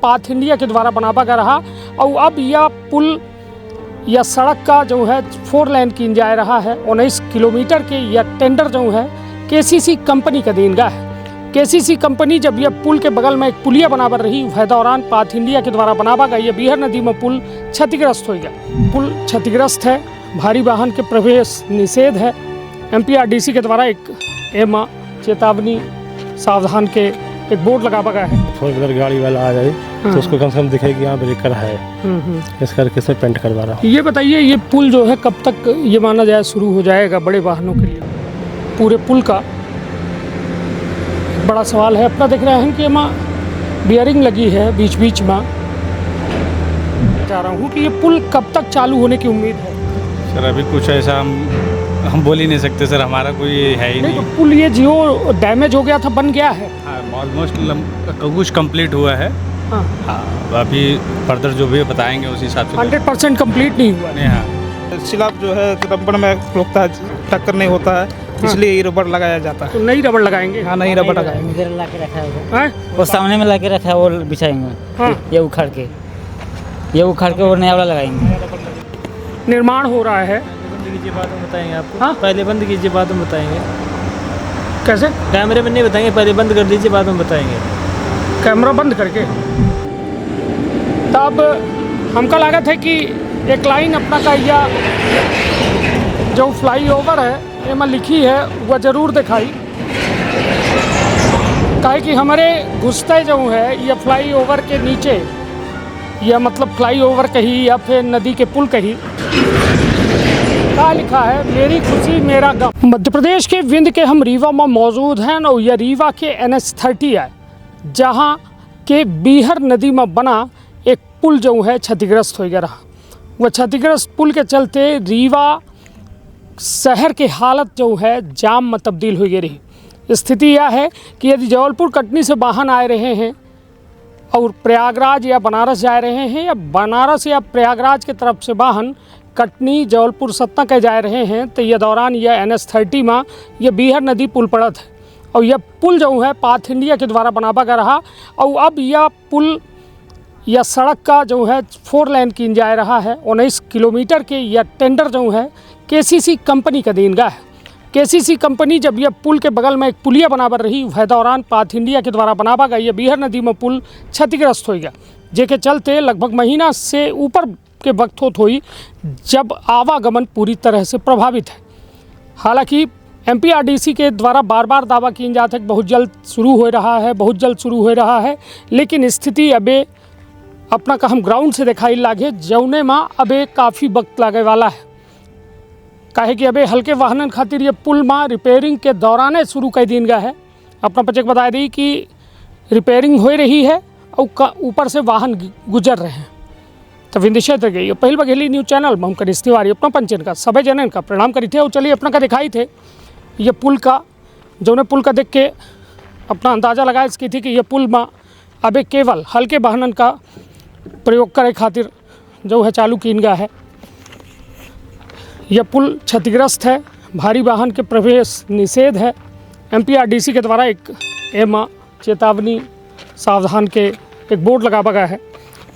Path India के द्वारा बनावा गया रहा और अब यह पुल या सड़क का जो है 4 लेन की जा रहा है। 19 किलोमीटर के यह टेंडर जो है केसीसी कंपनी का देनगा है। केसीसी कंपनी जब यह पुल के बगल में एक पुलिया बनावर रही, वह दौरान पाथ इंडिया के द्वारा बनावा गया यह बीहर नदी में पुल क्षतिग्रस्त हो गया। पुल क्षतिग्रस्त है, भारी वाहन के प्रवेश निषेध है। MPRDC के द्वारा एक चेतावनी सावधान के एक बोर्ड लगावा गया है। 4 व्हीलर गाड़ी वाला आ जाए तो उसको कम से कम दिखेगी यहाँ ब्रेकर है, इस करके से पेंट करवा रहा हूँ। ये बताइए, ये पुल जो है कब तक ये माना जाए शुरू हो जाएगा बड़े वाहनों के लिए? पूरे पुल का बड़ा सवाल है। अपना देख रहे हैं कि यहाँ बियरिंग लगी है बीच बीच में। चाह रहा हूँ कि ये पुल कब तक चालू होने की उम्मीद है? सर अभी कुछ ऐसा हम बोल ही नहीं सकते सर, हमारा कोई है ही नहीं। तो पुल ये जो डैमेज हो गया था बन गया है? हाँ, ऑलमोस्ट कुछ कंप्लीट हुआ है। हाँ, अभी फर्दर जो भी बताएंगे उस हिसाब से। 100% कंप्लीट नहीं हुआ है। हाँ, सिलाब जो है रबड़ में रोकता है, टक्कर नहीं होता है, इसलिए ये रबड़ लगाया जाता है। तो नई रबड़ लगाएंगे? हाँ, नई रबड़ लगाएंगे। इधर ला के रखा है हैं? वो सामने में ला के रखा है, वो बिछाएंगे। हाँ। ये उखाड़ के वो नया वाला लगाएंगे। निर्माण हो रहा है। बंद कीजिए, बाद में बताएंगे आपको। हाँ? पहले बंद कीजिए, बाद में बताएंगे। कैसे? कैमरे में नहीं बताएंगे, पहले बंद कर दीजिए, बाद में बताएंगे। कैमरा बंद करके? तब हमका लागत है कि एक लाइन अपना का या जो फ्लाईओवर है एमा लिखी है वह ज़रूर दिखाई, काहे कि हमारे घुसते जो है यह फ्लाईओवर के नीचे, या मतलब फ्लाईओवर कही या फिर नदी के पुल कही, क्या लिखा है, मेरी खुशी मेरा गम। मध्य प्रदेश के विंध्य के हम रीवा में मौजूद हैं और यह रीवा के NH30 है, जहाँ के बीहर नदी में बना एक पुल जो है क्षतिग्रस्त हो गया रहा। वह क्षतिग्रस्त पुल के चलते रीवा शहर की हालत जो है जाम में तब्दील हो गई रही। स्थिति यह है कि यदि जबलपुर कटनी से वाहन आ रहे हैं और प्रयागराज या बनारस जा रहे हैं, या बनारस या प्रयागराज की तरफ से वाहन कटनी जबलपुर सतना के जा रहे हैं, तो यह दौरान यह NH30 में यह बीहर नदी पुल पड़त है। और यह पुल जो है पाथ इंडिया के द्वारा बनावा गया रहा और अब यह पुल या सड़क का जो है 4 लेन की जा रहा है। 19 किलोमीटर के यह टेंडर जो है केसीसी कंपनी का देनगा है। केसीसी कंपनी जब यह पुल के बगल में एक पुलिया बनावर रही, वह दौरान पाथ इंडिया के द्वारा बनावा गया यह बीहर नदी में पुल क्षतिग्रस्त हो गया, जेके चलते लगभग महीना से ऊपर के वक्त होत हुई जब आवागमन पूरी तरह से प्रभावित है। हालांकि MPRDC के द्वारा बार बार दावा किया जाता है कि बहुत जल्द शुरू हो रहा है, लेकिन स्थिति अबे अपना का हम ग्राउंड से दिखाई लागे जौने में अबे काफ़ी वक्त लागे वाला है। काहे कि अबे हल्के वाहनन खातिर ये पुल में रिपेयरिंग के दौरान शुरू कर दिन गया है। अपना पचक बता दी कि रिपेयरिंग हो रही है और ऊपर से वाहन गुजर रहे हैं। तो विंध्य क्षेत्र के पहल बघेली न्यूज़ चैनल में हम करीस तिवारी अपना पंचन का सभी जनन का प्रणाम करी थे। और चलिए अपना का दिखाई थे ये पुल का, जौने पुल का देख के अपना अंदाज़ा लगाए इसकी थी कि यह पुल में अबे केवल हल्के वाहनन का प्रयोग करे खातिर जो है चालू किन गया है। यह पुल क्षतिग्रस्त है, भारी वाहन के प्रवेश निषेध है। MPRDC के द्वारा एक चेतावनी सावधान के एक बोर्ड लगावा गया है।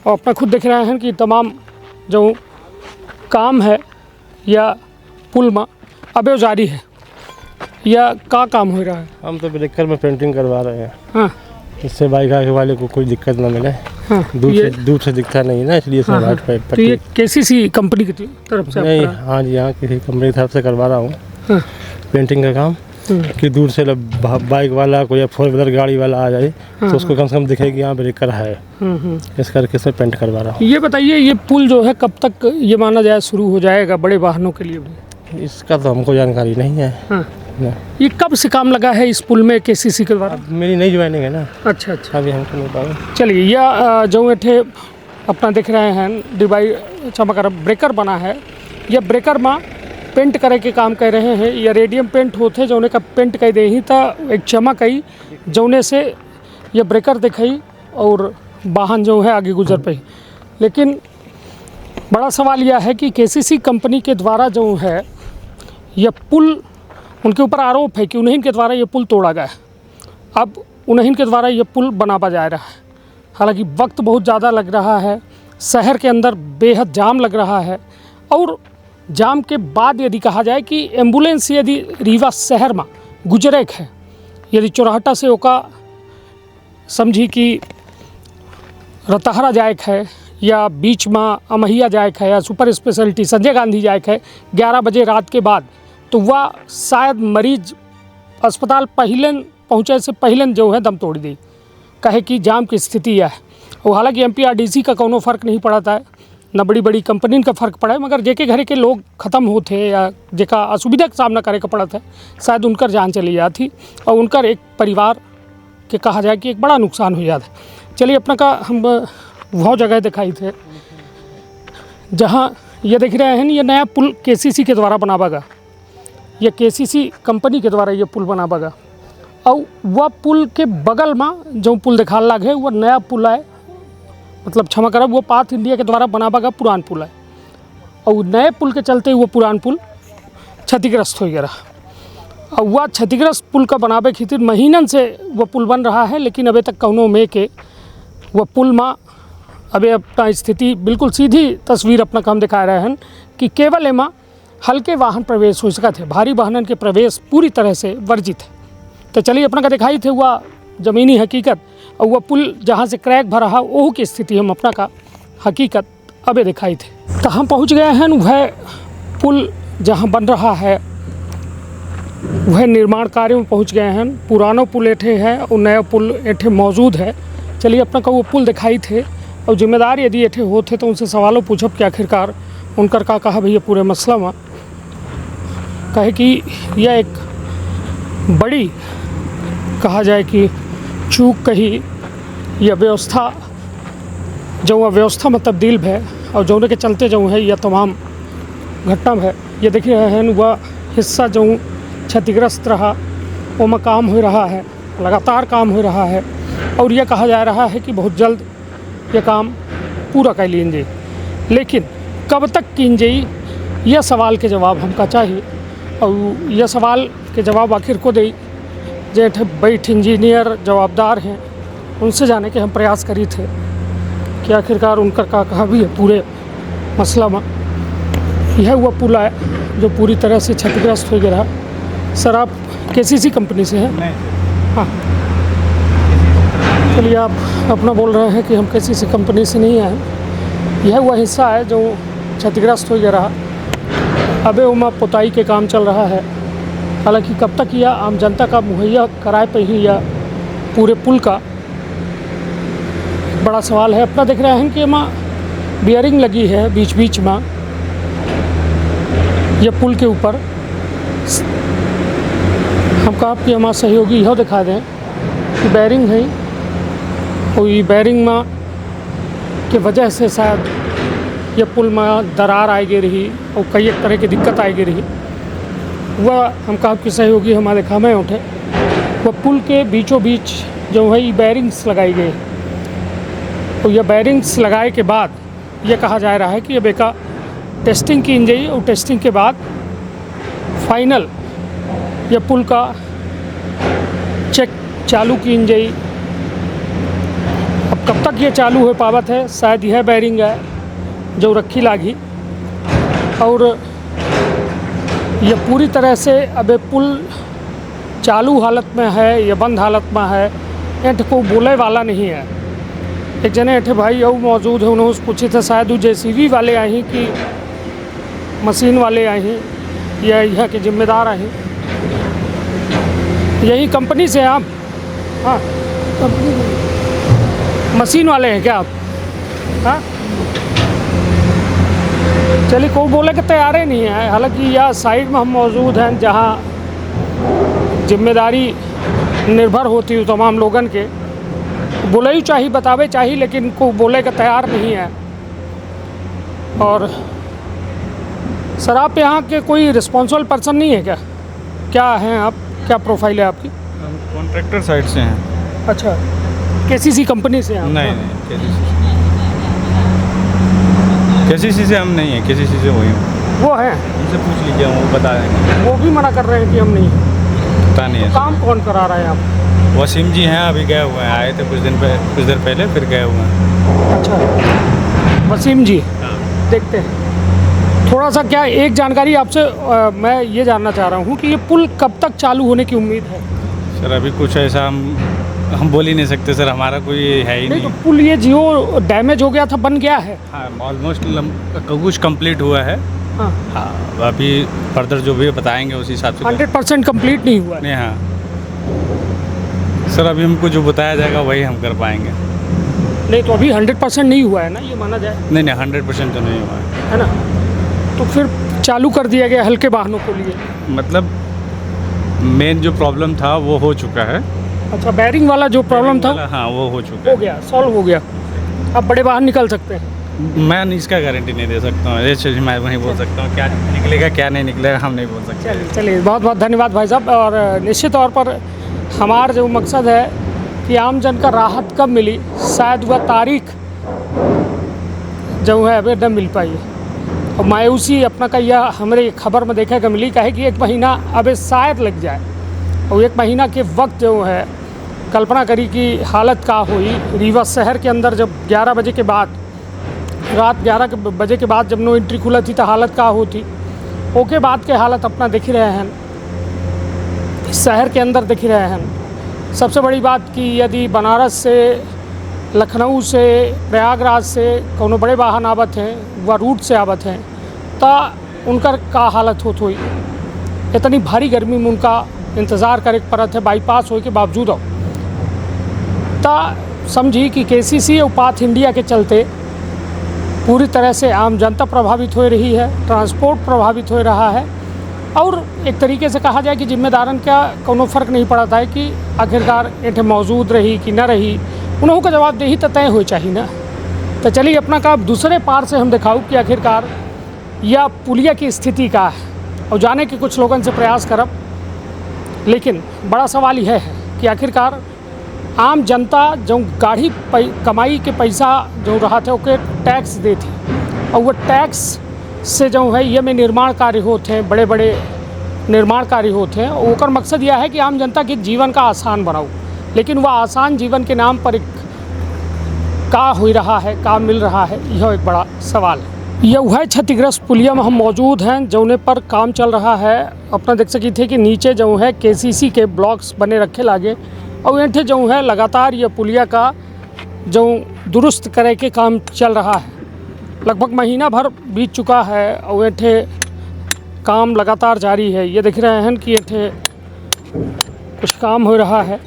और अपना खुद देख रहे हैं कि तमाम जो काम है या पुल में अबे जारी है, या का काम हो रहा है? हम तो ब्रेकर में पेंटिंग करवा रहे हैं। हाँ, इससे बाइक आगे वाले को कोई दिक्कत ना मिले। हाँ, दूर से दिखता नहीं ना, इसलिए हाँ, हाँ, तो ये केसीसी कंपनी की तरफ से नहीं? हाँ जी, हाँ, किसी कंपनी की तरफ से करवा रहा हूँ। हाँ, पेंटिंग का काम कि दूर से बाइक वाला कोई या 4 व्हीलर गाड़ी वाला आ जाए तो उसको कम से कम दिखेगी यहाँ ब्रेकर है, इस करके से पेंट करवा रहा हूँ। ये बताइए, ये पुल जो है कब तक ये माना जाए शुरू हो जाएगा बड़े वाहनों के लिए भी? इसका तो हमको जानकारी नहीं है। हाँ, ये कब से काम लगा है इस पुल में केसीसी के द्वारा? मेरी नई ज्वाइनिंग है ना। अच्छा अच्छा, अभी हमको नहीं पता। चलिए, यह जो एठे अपना देख रहे हैं डिवाइड चमक ब्रेकर बना है, यह ब्रेकर में पेंट करे के काम कर रहे हैं। या रेडियम पेंट होते जौने का पेंट कर दे ही तो एक चमक आई जौने से ये ब्रेकर दिखाई और वाहन जो है आगे गुजर पाई। लेकिन बड़ा सवाल यह है कि केसीसी कंपनी के द्वारा जो है यह पुल, उनके ऊपर आरोप है कि उन्हीं के द्वारा ये पुल तोड़ा गया है। अब उन्हीं के द्वारा ये पुल बनावा जा रहा है। हालांकि वक्त बहुत ज़्यादा लग रहा है, शहर के अंदर बेहद जाम लग रहा है। और जाम के बाद यदि कहा जाए कि एम्बुलेंस यदि रीवा शहर में गुजरेक है, यदि चौराहटा से ओका समझी कि रतहरा जायक है या बीच में अमहिया जायक है या सुपर स्पेशलिटी संजय गांधी जायक है 11 बजे रात के बाद, तो वह शायद मरीज अस्पताल पहले पहुँचे से पहले जो है दम तोड़ दी, कहे कि जाम की स्थिति है। और हालांकि MPRDC का कोनो फ़र्क नहीं पड़ता है, न बड़ी बड़ी कंपनी का फ़र्क पड़ा है, मगर जेके घरे के लोग ख़त्म होते या जेका असुविधा का सामना करे का पड़ता है, शायद उनकर जान चली जाती और उनकर एक परिवार के कहा जाए कि एक बड़ा नुकसान हो जाता है। चलिए अपना का हम वह जगह दिखाई थे जहाँ ये देख रहे हैं, ये नया पुल KCC के द्वारा बना बगा, ये KCC कंपनी के द्वारा ये पुल बना बगा। और वह पुल के बगल में जो पुल दिखा लग है वह नया पुल है, मतलब क्षमा करब वो पाथ इंडिया के द्वारा बना बगा पुरान पुल है। और नए पुल के चलते वो पुरान पुल क्षतिग्रस्त हो गया रहा। और वह क्षतिग्रस्त पुल का बनावे खातिर महीनन से वह पुल बन रहा है, लेकिन अभी तक कौनो में के वह पुल में अभी अपना स्थिति बिल्कुल सीधी तस्वीर अपना काम दिखा रहे हैं कि केवल एमा हल्के वाहन प्रवेश हो सका थे, भारी वाहनन के प्रवेश पूरी तरह से वर्जित है। तो चलिए अपना का दिखाई थे वह ज़मीनी हकीकत और वह पुल जहाँ से क्रैक भरा है वह की स्थिति हम अपना का हकीकत अबे दिखाई थे। तो हम पहुँच गए हैं वह पुल जहाँ बन रहा है, वह निर्माण कार्य में पहुँच गए हैं। पुराना पुल एठे है और नया पुल एठे मौजूद है। चलिए अपना का वो पुल दिखाई थे और जिम्मेदार यदि एठे होते तो उनसे सवालों पूछब कि आखिरकार उनकर का कहा भैया पूरे मसला में, कहे कि यह एक बड़ी कहा जाए कि चूक कही यह व्यवस्था जो व्यवस्था में तब्दील है और जो के चलते जो है यह तमाम घटना है। ये देख रहे हैं वह हिस्सा जो क्षतिग्रस्त रहा वो में काम हो रहा है, लगातार काम हो रहा है और यह कहा जा रहा है कि बहुत जल्द यह काम पूरा कर लीन जाए। लेकिन कब तक कीन जाई यह सवाल के जवाब हमका चाहिए और यह सवाल के जवाब आखिर को दे जेठ बैठ इंजीनियर जवाबदार हैं उनसे जाने के हम प्रयास करी थे कि आखिरकार उनका का कहा भी है पूरे मसला में। यह हुआ पुल है जो पूरी तरह से क्षतिग्रस्त हो गया। सर आप KCC कंपनी से हैं? नहीं। हाँ चलिए आप अपना बोल रहे हैं कि हम KCC कंपनी से नहीं आए। यह वह हिस्सा है जो क्षतिग्रस्त हो गया। अबे उमा पुताई के काम चल रहा है। हालांकि कब तक यह आम जनता का मुहैया कराए पे ही या पूरे पुल का बड़ा सवाल है। अपना देख रहे हैं कि वहाँ बियरिंग लगी है बीच बीच में यह पुल के ऊपर। हम कहा कि हमारा सहयोगी यह दिखा दें कि बैरिंग है और ये बैरिंग में के वजह से शायद यह पुल में दरार आई गई रही और कई एक तरह की दिक्कत आई गई रही। वह हम कहा कि सहयोगी हमारे खामे उठे। वह पुल के बीचों बीच जो है ये बैरिंग्स लगाई गई और यह बैरिंग्स लगाए के बाद यह कहा जा रहा है कि अब एक टेस्टिंग की जाए और टेस्टिंग के बाद फाइनल यह पुल का चेक चालू की जाए। अब कब तक ये चालू हो पावत है, शायद यह बैरिंग है जो रखी लागी और यह पूरी तरह से अब पुल चालू हालत में है या बंद हालत में है, एठ को बोले वाला नहीं है। एक जने एठे भाई और मौजूद है, उन्होंने पूछे थे शायद वो JCB वाले आई कि मशीन वाले आई या यह के जिम्मेदार आई। यही कंपनी से आप? हाँ कंपनी मशीन वाले हैं क्या आप? हाँ चलिए कोई बोले कि तैयार ही नहीं है। हालांकि यह साइड में हम मौजूद हैं जहाँ जिम्मेदारी निर्भर होती है तमाम लोगन के। बोले ही चाहिए बतावे चाहिए लेकिन को बोले का तैयार नहीं है। और सर आप यहाँ के कोई रिस्पॉन्सिबल पर्सन नहीं है क्या? क्या हैं आप, क्या प्रोफाइल है आपकी? हम कॉन्ट्रैक्टर साइड से हैं। अच्छा KCC कंपनी से हैं आप? नहीं KCC से हम नहीं हैं, KCC से वही हूँ। वो हैं? उनसे पूछ लीजिए वो बता देंगे। वो भी मना कर रहे हैं कि हम नहीं हैं। पता नहीं है। काम कौन करा रहा है आप? वसीम जी हैं, अभी गए हुए हैं, आए थे कुछ देर पहले, फिर गए हुए हैं। अच्छा, वसीम जी, देखते हैं थोड़ा सा। क्या एक जानकारी आपसे मैं ये जानना चाह रहा हूँ कि ये पुल कब तक चालू होने की उम्मीद है? सर अभी कुछ ऐसा हम बोल ही नहीं सकते सर, हमारा कोई है ही नहीं नहीं। तो पुल ये जियो डैमेज हो गया था, बन गया है? हाँ, ऑलमोस्ट कुछ कंप्लीट हुआ है। हाँ, हाँ, अभी फर्दर जो भी बताएंगे उसी हिसाब से 100% कंप्लीट नहीं हुआ है। नहीं। हाँ सर, अभी हमको जो बताया जाएगा वही हम कर पाएंगे। नहीं तो अभी 100% नहीं हुआ है ना, ये माना जाए, नहीं 100% तो नहीं हुआ है। है ना? तो फिर चालू कर दिया गया हल्के वाहनों के लिए। मतलब मेन जो प्रॉब्लम था वो हो चुका है। अच्छा, बैरिंग वाला जो प्रॉब्लम था हाँ वो हो चुका हो गया, सॉल्व हो गया, अब बड़े वाहन निकल सकते हैं। है। मैं इसका गारंटी नहीं दे सकता हूँ, ये चीज़ मैं वहीं बोल सकता हूँ। क्या निकलेगा क्या नहीं निकलेगा हम नहीं बोल सकते। चलिए, बहुत बहुत धन्यवाद भाई साहब। और निश्चित तौर पर हमारा जो मकसद है कि आम जन का राहत कब मिली, शायद वह तारीख जो है अभी न मिल पाई है। और मायूसी अपना का यह हमारे खबर में देखने को मिली, कहे कि 1 महीना अबे शायद लग जाए। और 1 महीना के वक्त जो है, कल्पना करी कि हालत का हुई रीवा शहर के अंदर जब 11 बजे के बाद, रात 11 बजे के बाद जब नो एंट्री खुला थी तो हालत का होती। ओके बाद के हालत अपना देख ही रहे हैं, शहर के अंदर देख ही रहे हैं। सबसे बड़ी बात कि यदि बनारस से, लखनऊ से, प्रयागराज से कोनो बड़े वाहन आवत हैं, वह रूट से आवत हैं, तो उनकर का हालत होत हुई। इतनी भारी गर्मी में उनका इंतज़ार करे पड़त है बाईपास होए के बावजूद। तो समझी कि केसीसी और पाथ इंडिया के चलते पूरी तरह से आम जनता प्रभावित हो रही है, ट्रांसपोर्ट प्रभावित हो रहा है। और एक तरीके से कहा जाए कि जिम्मेदारन का कोनो फ़र्क नहीं पड़ता है कि आखिरकार इन्हें मौजूद रही कि न रही, उन्हों का जवाबदेही तो तय हो चाहिए ना। तो चलिए अपना काम दूसरे पार से हम दिखाऊँ कि आखिरकार यह पुलिया की स्थिति का है, और जाने के कुछ लोगों से प्रयास करब। लेकिन बड़ा सवाल यह है कि आखिरकार आम जनता जो गाढ़ी कमाई के पैसा जो रहा थे ओके टैक्स दे थी, और वो टैक्स से जो है ये में निर्माण कार्य होते हैं, बड़े बड़े निर्माण कार्य होते हैं। और ओकर मकसद यह है कि आम जनता के जीवन का आसान बनाऊँ। लेकिन वह आसान जीवन के नाम पर एक का हो रहा है, का मिल रहा है, यह एक बड़ा सवाल है। यह वह क्षतिग्रस्त पुलिया में हम मौजूद हैं जौने पर काम चल रहा है। अपना देख सकी थे कि नीचे जो है केसीसी के ब्लॉक्स बने रखे लागे, और यहाँ जो है लगातार यह पुलिया का जो दुरुस्त करे के काम चल रहा है। लगभग महीना भर बीत चुका है और ये काम लगातार जारी है। ये देख रहे हैं कि ये कुछ काम हो रहा है,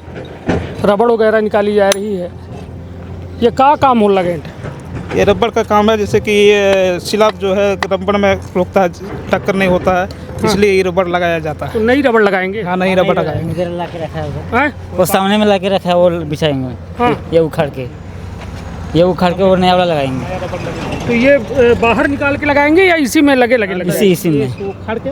रबड़ वगैरह निकाली जा रही है। ये का काम हो लगे? ये रबड़ का काम है, जैसे कि ये सिलाब जो है रबड़ में रोकता है, टक्कर नहीं होता है, इसलिए ये रबड़ लगाया जाता है। तो नई रबड़ लगाएंगे? हाँ, नहीं रबड़ लगाएंगे। इधर ला के रखा है उधर। हैं? वो सामने में ला के रखा है, वो बिछाएंगे। हाँ। ये उखाड़ के वो नया वाला लगाएंगे। तो ये बाहर निकाल के लगाएंगे या इसी में लगे लगे लगे? इसी में। इसको उखाड़ के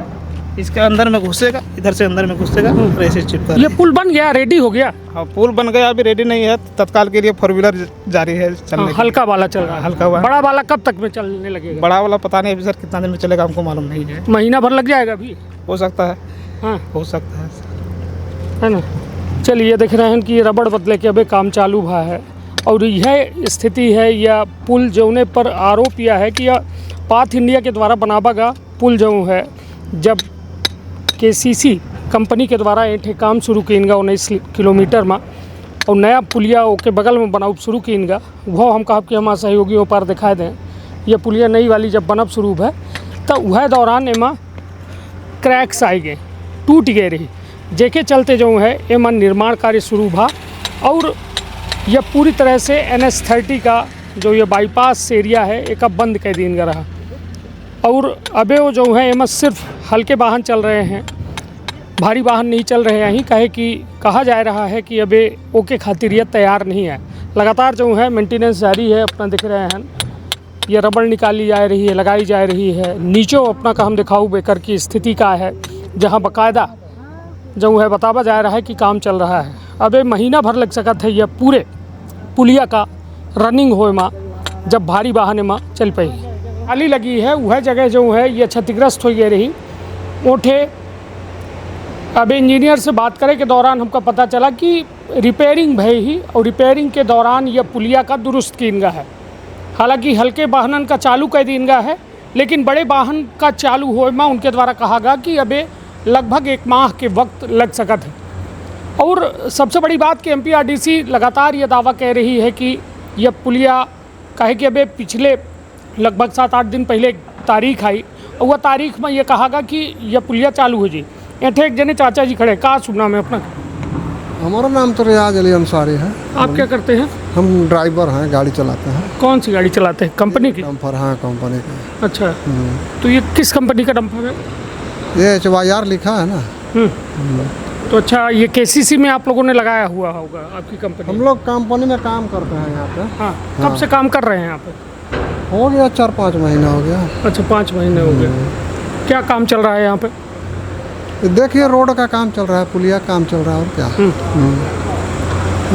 इसके अंदर में घुसेगा, इधर से अंदर में घुसेगा और ऐसे चिपका। ये पुल बन गया, रेडी हो गया? हाँ, पुल बन गया, अभी रेडी नहीं है। तत्काल के लिए 4 व्हीलर जारी है चलने हाँ, के। हल्का वाला चल रहा है। हल्का वाला। बड़ा वाला कब तक में चलने लगेगा? बड़ा वाला पता नहीं अभी सर कितना दिन में चलेगा, हमको मालूम नहीं है। महीना भर लग जाएगा अभी? हो सकता है, हाँ, हो सकता है। है ना। चलिए देख रहे हैं कि रबड़ बदले के अभी काम चालू हुआ है। और यह स्थिति है, या पुल जोने पर आरोप यह है कि यह पाथ इंडिया के द्वारा बनावा गया पुल जो है, जब केसीसी कंपनी के द्वारा ये काम शुरू किएगा 19 किलोमीटर में, और नया पुलिया ओके बगल में बनाव शुरू किएगा। वह हम कहब कि हमारे सहयोगियों पर दिखाई दें। यह पुलिया नई वाली जब बनब शुरू है तो वह दौरान एमा क्रैक्स आई गए, टूट गए रही, जेके चलते जो है एमा निर्माण कार्य शुरू हुआ। और यह पूरी तरह से NH30 का जो ये बाईपास एरिया है एक अब बंद कर दिन रहा। और अबे वो जो है एमा सिर्फ हल्के वाहन चल रहे हैं, भारी वाहन नहीं चल रहे हैं। कहे कि कहा जा रहा है कि अबे ओके खातिर यह तैयार नहीं है। लगातार जो है मेंटेनेंस जारी है। अपना दिख रहे हैं ये रबड़ निकाली जा रही है, लगाई जा रही है। नीचे अपना का हम दिखाऊँ बेकर की स्थिति का है, जहाँ बाकायदा जो है बतावा जा रहा है कि काम चल रहा है। अबे महीना भर लग सका था यह पूरे पुलिया का रनिंग होए माँ, जब भारी वाहन में चल पाई। खाली लगी है वह जगह जो है ये क्षतिग्रस्त हो गई रही। उठे अब इंजीनियर से बात करे के दौरान हमको पता चला कि रिपेयरिंग भई ही और रिपेयरिंग के दौरान यह पुलिया का दुरुस्त कीनगा है। हालांकि हल्के वाहनन का चालू कर दीनगा है, लेकिन बड़े वाहन का चालू हो में उनके द्वारा कहा गया कि अबे लगभग 1 माह के वक्त लग सकत है। और सबसे बड़ी बात कि एमपीआरडीसी लगातार ये दावा कह रही है कि यह पुलिया कहे कि अबे पिछले लगभग 7-8 दिन पहले एक तारीख आई और वह तारीख में ये कहा गया कि यह पुलिया चालू हो जी। ऐठे एक जने चाचा जी खड़े, कहाँ सुनना में अपना? हमारा नाम तो रियाज अली अंसारी है। आप क्या करते हैं? हम ड्राइवर हैं, गाड़ी चलाते हैं। कौन सी गाड़ी चलाते हैं? कंपनी की? डम्फर हैं कंपनी के। अच्छा, तो ये किस कंपनी का डंपर है? ये HYR लिखा है ना। तो अच्छा, ये केसीसी में आप लोगों ने लगाया हुआ होगा आपकी कंपनी? हम लोग कंपनी में काम करते हैं यहाँ पे। हाँ, कब से काम कर रहे हैं यहाँ पे? हो गया 4-5 महीना हो गया। अच्छा, 5 महीने हो गए। क्या काम चल रहा है यहाँ पे? देखिए रोड का काम चल रहा है, पुलिया काम चल रहा है, और क्या।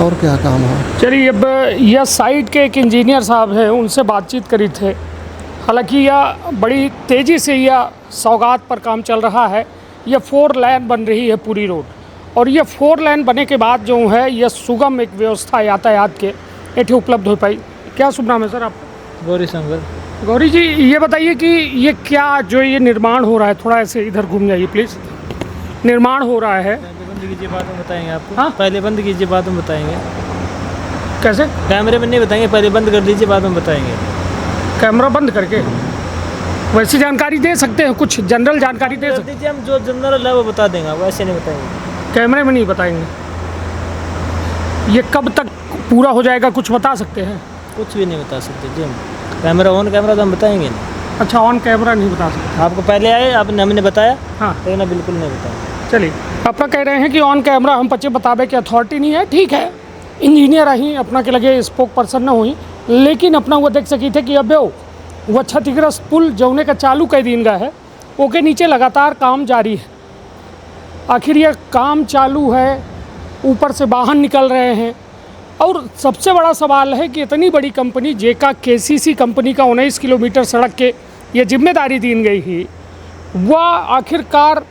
और क्या काम है। चलिए, अब यह साइट के एक इंजीनियर साहब हैं, उनसे बातचीत करी थे। हालांकि यह बड़ी तेज़ी से यह सौगात पर काम चल रहा है। यह 4 लेन बन रही है पूरी रोड, और यह 4 लेन बने के बाद जो है यह सुगम एक व्यवस्था यातायात के एठे उपलब्ध हो पाई। क्या शुभ नाम है सर आपका? गौरी शंकर। गौरी जी, ये बताइए कि ये क्या जो ये निर्माण हो रहा है, थोड़ा ऐसे इधर घूम जाइए प्लीज़। निर्माण हो रहा है, पहले बंद कीजिए, बाद में बताएंगे आपको। हाँ? पहले बंद कीजिए, बाद में बताएंगे। कैसे? कैमरे में नहीं बताएंगे, पहले बंद कर दीजिए, बाद में बताएंगे। कैमरा बंद करके वैसी जानकारी दे सकते हैं? कुछ जनरल जानकारी दे कर सकते दीजिए, हम जो जनरल है वो बता देंगे, वैसे नहीं बताएंगे। कैमरे में नहीं बताएंगे? ये कब तक पूरा हो जाएगा, कुछ बता सकते हैं? कुछ भी नहीं बता सकते जी, हम कैमरा ऑन कैमरा तो हम बताएंगे नहीं। अच्छा, ऑन कैमरा नहीं बता सकते? आपको पहले आए, आपने हमने बताया, हाँ। लेकिन अब बिल्कुल नहीं बताएंगे। चलिए, अपना कह रहे हैं कि ऑन कैमरा हम बच्चे बतावे की अथॉरिटी नहीं है। ठीक है, इंजीनियर ही अपना के लगे स्पोक पर्सन न हुई, लेकिन अपना वो देख सकी थे कि अब वह क्षतिग्रस्त पुल जौने का चालू कर दीन गया है, ओके नीचे लगातार काम जारी है। आखिर यह काम चालू है, ऊपर से वाहन निकल रहे हैं, और सबसे बड़ा सवाल है कि इतनी बड़ी कंपनी जेका केसीसी कंपनी का 19 किलोमीटर सड़क के ये जिम्मेदारी दी गई ही, वह आखिरकार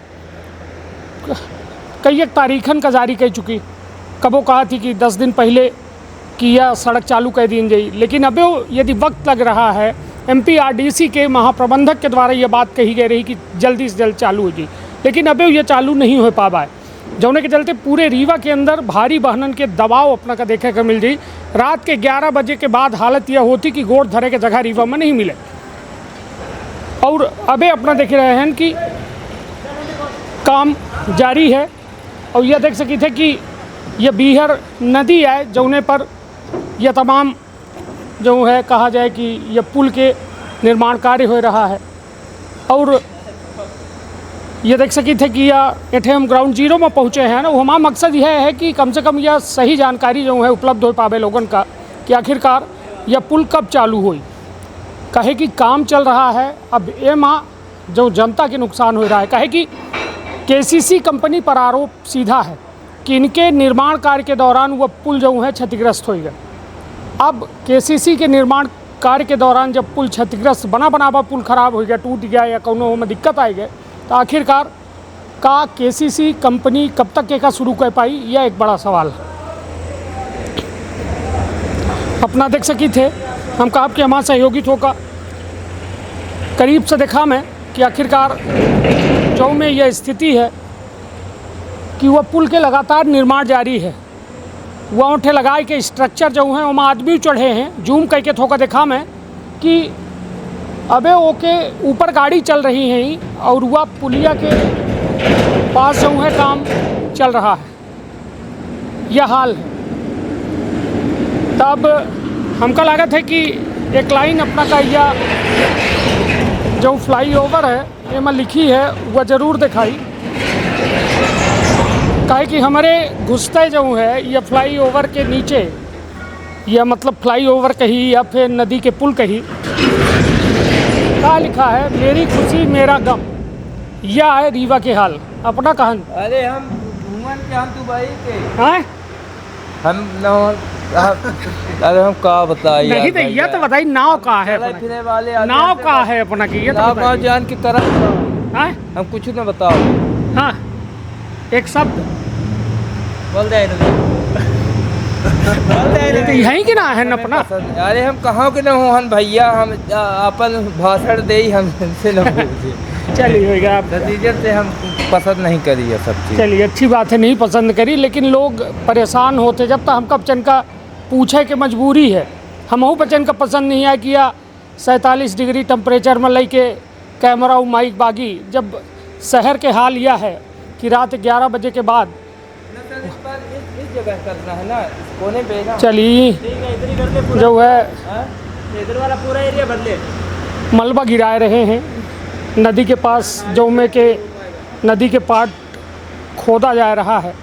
कई एक तारीखन का जारी कर चुकी। कबो कहा थी कि 10 दिन पहले कि यह सड़क चालू कर दी गई, लेकिन अब यदि वक्त लग रहा है, एमपीआरडीसी के महाप्रबंधक के द्वारा यह बात कही गई रही कि जल्दी से जल्द चालू हो जाए, लेकिन अब यह चालू नहीं हो पा है, जौने के चलते पूरे रीवा के अंदर भारी वाहनन के दबाव अपना का देखे का मिल जाई। रात के 11 बजे के बाद हालत यह होती कि गोड़ धरे के जगह रीवा में नहीं मिले। और अबे अपना देख रहे हैं कि काम जारी है, और यह देख सकी थे कि यह बीहर नदी है, जौने पर यह तमाम जो है कहा जाए कि यह पुल के निर्माण कार्य हो रहा है। और ये देख सकी थे कि यह एठे हम ग्राउंड जीरो में पहुँचे हैं ना, वो हमारा मकसद यह है कि कम से कम यह सही जानकारी जो है उपलब्ध हो पावे लोगन का कि आखिरकार यह पुल कब चालू हुई। कहे कि काम चल रहा है, अब ये माँ जो जनता के नुकसान हो रहा है। कहे कि केसीसी कंपनी पर आरोप सीधा है कि इनके निर्माण कार्य के दौरान वह पुल जो है क्षतिग्रस्त हो गया। अब केसीसी के निर्माण कार्य के दौरान जब पुल क्षतिग्रस्त बनावा पुल खराब हो गया, टूट गया या कोनो में दिक्कत आई गई, तो आखिरकार का केसीसी कंपनी कब तक के का शुरू कर पाई, यह एक बड़ा सवाल है। अपना देख सकी थे हम कहा कि हमारा सहयोगी ठोका करीब से देखा मैं कि आखिरकार जो में यह स्थिति है कि वह पुल के लगातार निर्माण जारी है। वह उठे लगाए के स्ट्रक्चर जो हैं वहाँ आदमी चढ़े हैं, जूम करके थोड़ा देखा मैं कि अबे ओके ऊपर गाड़ी चल रही हैं और वह पुलिया के पास जो है काम चल रहा है, यह हाल है। तब हमका लागत है कि एक लाइन अपना का या जो फ्लाईओवर है ये मैं लिखी है वह ज़रूर दिखाई, काहे कि हमारे घुसते जो है यह फ्लाईओवर के नीचे, या मतलब फ्लाईओवर कही या फिर नदी के पुल कही, क्या लिखा है, मेरी खुशी मेरा गम, यह है रीवा के हाल। अपना कहन अरे हम घूमन के हम दुबई के हैं हम अरे हम का बताइए नहीं तो यह तो बताइए नाव का है अपना? फिरने वाले आते नाव हैं, का है अपना की, ये तो नाव बताइए। जान की तरफ हैं? हम कुछ न बताओ। हाँ, एक शब्द बोल दे तो यहीं के ना है न अपना। अरे हम कहाँ के न हो हन भैया, हम अपन भाषण दे हम से न पूछे। चलिए होगा आप नतीजे से हम पसंद नहीं करी ये सब चीज़। चलिए अच्छी बात है, नहीं पसंद करी, लेकिन लोग परेशान होते जब तक हमका बच्चन का पूछे के मजबूरी है। हमहू बच्चन का पसंद नहीं है किया 47 डिग्री टेम्परेचर में लेके कैमरा और माइक बागी। जब शहर के हाल यह है कि रात 11 बजे के बाद इस जगह करना है ना, कोने पे ना। चलिए जो है इधर वाला पूरा एरिया बदले। मलबा गिराए रहे हैं नदी के पास, जो में के नदी के पार्ट खोदा जा रहा है।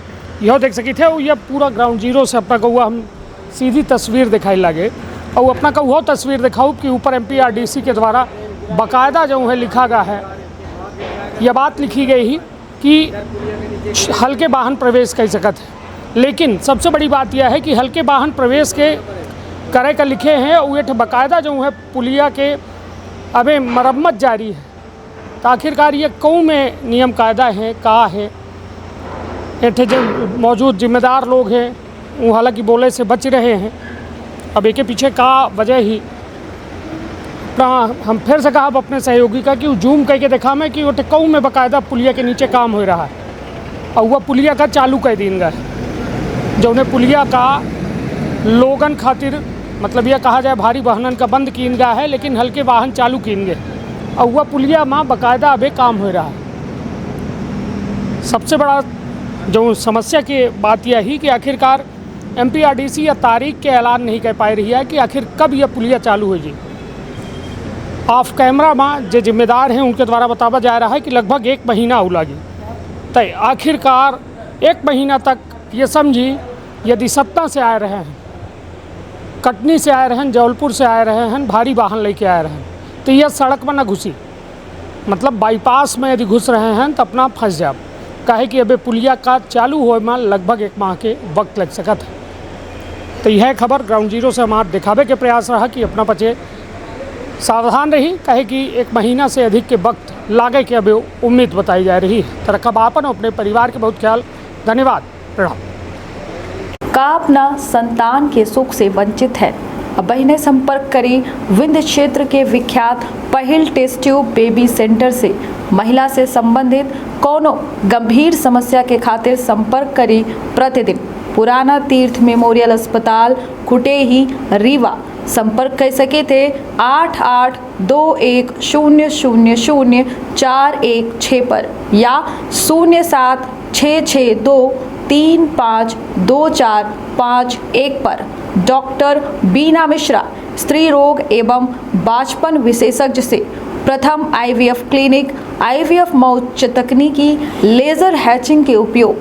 यह देख सकी थे यह पूरा ग्राउंड जीरो से अपना कौआ हम सीधी तस्वीर दिखाई लगे और अपना कौआ तस्वीर दिखाऊँ कि ऊपर MPRDC के द्वारा बाकायदा जो है लिखा गया है, यह बात लिखी गई ही कि हल्के वाहन प्रवेश कर सकत है। लेकिन सबसे बड़ी बात यह है कि हल्के वाहन प्रवेश के करे का लिखे हैं और ये बाकायदा जो है पुलिया के अबे मरम्मत जारी है। तो आखिरकार ये कौन में नियम कायदा है का है, ऐठे जो मौजूद जिम्मेदार लोग हैं वो हालांकि बोले से बच रहे हैं। अब एक के पीछे का वजह ही हम फिर से कहा अपने सहयोगी का कि वो जूम करके देखा मैं कि वो टिकाऊ में बाकायदा पुलिया के नीचे काम हो रहा है और वह पुलिया का चालू कर देंगे, जो उन्हें पुलिया का लोगन खातिर मतलब यह कहा जाए भारी वाहनन का बंद कीन गया है, लेकिन हल्के वाहन चालू कीन गए और वह पुलिया में बाकायदा अभी काम हो रहा है। सबसे बड़ा जो समस्या की बात यह ही कि आखिरकार MPRDC या तारीख के ऐलान नहीं कर पा रही है कि आखिर कब यह पुलिया चालू होगी। ऑफ कैमरा में जो जिम्मेदार हैं उनके द्वारा बताया जा रहा है कि लगभग 1 महीना हो लगी। तो आखिरकार 1 महीना तक ये समझी यदि सतना से आए रहे हैं, कटनी से आए रहे हैं, जबलपुर से आए रहे हैं, भारी वाहन लेके आए रहे हैं, तो यह सड़क में न घुसी, मतलब बाईपास में यदि घुस रहे हैं तो अपना फंस जाए। काहे कि अबे पुलिया का चालू हो में लगभग 1 माह के वक्त लग सकता है। तो यह खबर ग्राउंड जीरो से हमारे दिखावे के प्रयास रहा कि अपना बच्चे सावधान रही, कहे कि 1 महीना से अधिक के वक्त लागे के अभी उम्मीद बताई जा रही है। तो रखा आपन अपने परिवार के बहुत ख्याल। धन्यवाद, प्रणाम। का अपना संतान के सुख से वंचित है? अब बहिने संपर्क करी विंध्य क्षेत्र के विख्यात पहिल टेस्ट ट्यूब बेबी सेंटर से। महिला से संबंधित कोनो गंभीर समस्या के खातिर संपर्क करी प्रतिदिन पुराना तीर्थ मेमोरियल अस्पताल कुटेही रीवा। संपर्क कर सके थे 8821000416 पर या 0766235245 पर। डॉक्टर बीना मिश्रा स्त्री रोग एवं बांझपन विशेषज्ञ से प्रथम IVF क्लिनिक, IVF मौच तकनीकी, लेजर हैचिंग के उपयोग,